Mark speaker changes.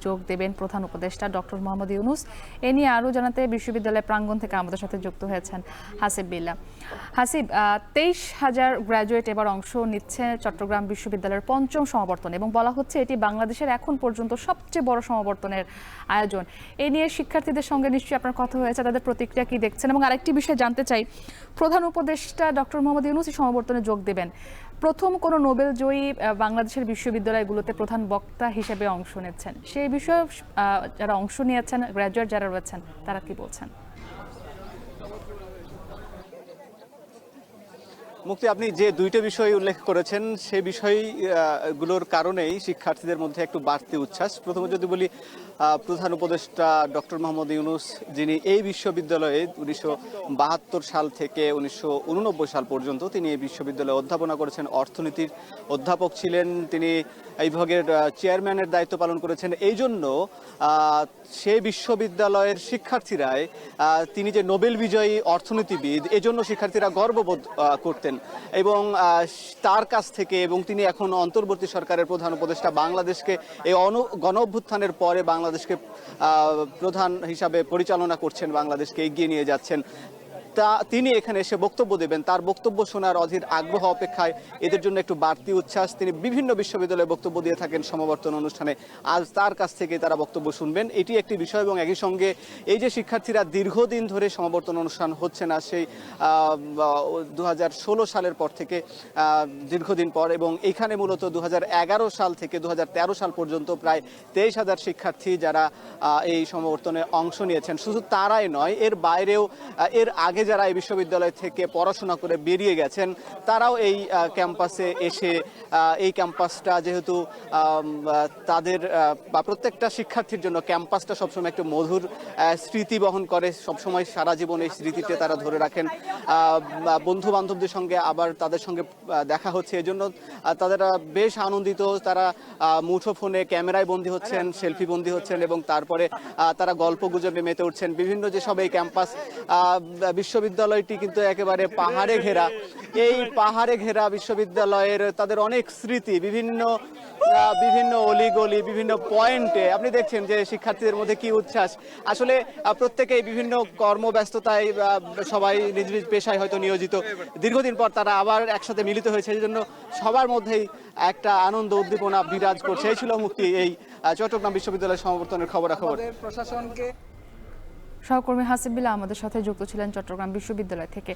Speaker 1: যোগ দেবেন প্রধান উপদেষ্টা ডক্টর মোহাম্মদ ইউনূস। এ নিয়ে আরও জানাতে বিশ্ববিদ্যালয় প্রাঙ্গণ থেকে আমাদের সাথে যুক্ত হয়েছেন হাসিব বিল্লাহ। হাসিব, 23,000 গ্র্যাজুয়েট এবার অংশ নিচ্ছে চট্টগ্রাম বিশ্ববিদ্যালয়ের পঞ্চম সমাবর্তনে এবং বলা হচ্ছে এটি বাংলাদেশের এখন পর্যন্ত সবচেয়ে বড় সমাবর্তনের আয়োজন। এ নিয়ে শিক্ষার্থীদের সঙ্গে নিশ্চয়ই আপনার কথা হয়েছে, তাদের প্রতিক্রিয়া কি দেখছেন? এবং আরেকটি বিষয় জানতে চাই, প্রধান উপদেষ্টা ডক্টর মোহাম্মদ ইউনূস এই সমাবর্তনে যোগ দেবেন। প্রথম কোনো নোবেল জয়ী বাংলাদেশের বিশ্ববিদ্যালয়গুলোতে প্রধান বক্তা হিসেবে অংশ নিচ্ছেন, সেই বিষয়ে যারা অংশ নিয়েছেন, গ্র্যাজুয়েট যারা রয়েছেন, তারা কি বলছেন?
Speaker 2: মুক্তি, আপনি যে দুইটা বিষয় উল্লেখ করেছেন সেই বিষয়গুলোর কারণেই শিক্ষার্থীদের মধ্যে একটু বাড়তি উচ্ছ্বাস। প্রথমে যদি বলি, প্রধান উপদেষ্টা ডক্টর মোহাম্মদ ইউনূস, যিনি এই বিশ্ববিদ্যালয়ে 1972 সাল থেকে 1989 সাল পর্যন্ত তিনি এই বিশ্ববিদ্যালয়ে অধ্যাপনা করেছেন, অর্থনীতির অধ্যাপক ছিলেন, তিনি এই বিভাগের চেয়ারম্যানের দায়িত্ব পালন করেছেন। এই জন্য সেই বিশ্ববিদ্যালয়ের শিক্ষার্থীরাই তিনি যে নোবেল বিজয়ী অর্থনীতিবিদ, এজন্য শিক্ষার্থীরা গর্ববোধ করতেন এবং তার কাছ থেকে, এবং তিনি এখন অন্তর্বর্তী সরকারের প্রধান উপদেষ্টা, বাংলাদেশকে এই গণ অভ্যুত্থানের পরে বাংলাদেশকে প্রধান হিসাবে পরিচালনা করছেন, বাংলাদেশকে এগিয়ে নিয়ে যাচ্ছেন। তিনি এখানে এসে বক্তব্য দেবেন, তার বক্তব্য শোনার অধীর আগ্রহ অপেক্ষায় এদের জন্য একটু বাড়তি উচ্ছ্বাস। তিনি বিভিন্ন বিশ্ববিদ্যালয়ে বক্তব্য দিয়ে থাকেন সমাবর্তন অনুষ্ঠানে, আজ তার কাছ থেকে তারা বক্তব্য শুনবেন, এটি একটি বিষয়। এবং একই সঙ্গে এই যে শিক্ষার্থীরা দীর্ঘদিন ধরে সমাবর্তন অনুষ্ঠান হচ্ছে না, সেই 2016 সালের পর থেকে দীর্ঘদিন পর, এবং এখানে মূলত 2011 সাল থেকে 2013 সাল পর্যন্ত প্রায় 23,000 শিক্ষার্থী যারা এই সমাবর্তনে অংশ নিয়েছেন। শুধু তারাই নয়, এর বাইরেও এর আগে যারা এই বিশ্ববিদ্যালয় থেকে পড়াশোনা করে বেরিয়ে গেছেন, তারাও এই ক্যাম্পাসে এসে, এই ক্যাম্পাসটা যেহেতু তাদের বা প্রত্যেকটা শিক্ষার্থীর জন্য ক্যাম্পাসটা সবসময় একটু মধুর স্মৃতি বহন করে, সবসময় সারা জীবন এই স্মৃতিতে তারা ধরে রাখেন। বন্ধু বান্ধবদের সঙ্গে আবার তাদের সঙ্গে দেখা হচ্ছে, এজন্য তারা বেশ আনন্দিত। তারা মুঠোফোনে ক্যামেরায় বন্দী হচ্ছেন, সেলফি বন্দী হচ্ছেন, এবং তারপরে তারা গল্প গুজবে মেতে উঠছেন। বিভিন্ন যেসব এই ক্যাম্পাস, বিশ্ববিদ্যালয়টি কিন্তু একেবারে পাহাড়ে ঘেরা। এই পাহাড়ে ঘেরা বিশ্ববিদ্যালয়ের তাদের অনেক স্মৃতি, বিভিন্ন অলিগলি, বিভিন্ন পয়েন্টে আপনি দেখছেন যে শিক্ষার্থীদের মধ্যে কি উচ্ছ্বাস। আসলে প্রত্যেকেই বিভিন্ন কর্মব্যস্ততায়, সবাই নিজ নিজ পেশায় হয়তো নিয়োজিত, দীর্ঘদিন পর তারা আবার একসাথে মিলিত হয়েছে, এই জন্য সবার মধ্যেই একটা আনন্দ উদ্দীপনা বিরাজ করছে। এই ছিল মুক্তি এই চট্টগ্রাম বিশ্ববিদ্যালয় সমাবর্তনের খবরাখবর।
Speaker 1: সহকর্মী হাসিব বিল্লাহ আমাদের সাথে যুক্ত ছিলেন চট্টগ্রাম বিশ্ববিদ্যালয় থেকে।